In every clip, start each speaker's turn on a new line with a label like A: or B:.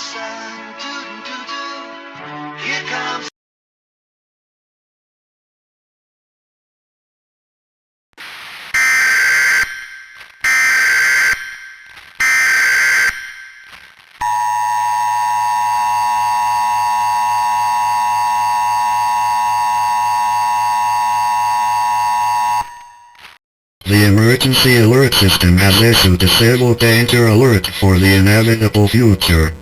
A: sun, doo-doo-doo-doo. Here comes.
B: The emergency alert system has issued disable danger alert for the inevitable future.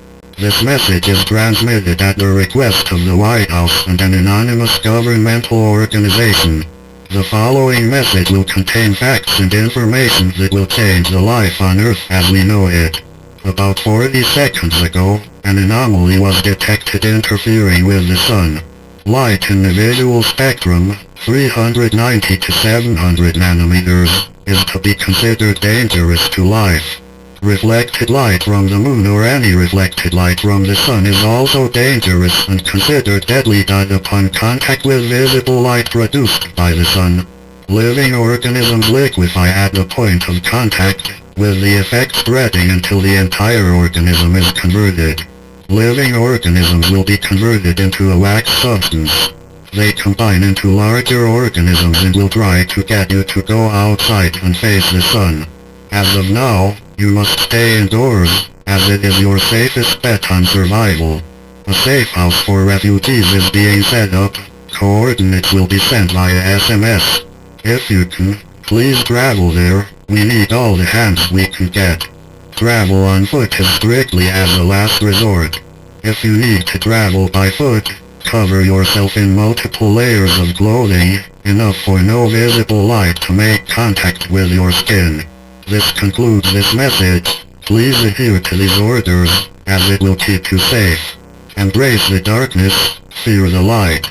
B: This message is transmitted at the request of the White House and an anonymous governmental organization. The following message will contain facts and information that will change the life on Earth as we know it. About 40 seconds ago, an anomaly was detected interfering with the sun. Light in the visual spectrum, 390 to 700 nanometers, is to be considered dangerous to life. Reflected light from the moon or any reflected light from the sun is also dangerous and considered deadly upon contact with visible light produced by the sun. Living organisms liquefy at the point of contact, with the effect spreading until the entire organism is converted. Living organisms will be converted into a wax substance. They combine into larger organisms and will try to get you to go outside and face the sun. As of now, you must stay indoors, as it is your safest bet on survival. A safe house for refugees is being set up. Coordinates will be sent via SMS. If you can, please travel there. We need all the hands we can get. Travel on foot is strictly as a last resort. If you need to travel by foot, cover yourself in multiple layers of clothing, enough for no visible light to make contact with your skin. This concludes this message. Please adhere to these orders, as it will keep you safe. Embrace the darkness, fear the light.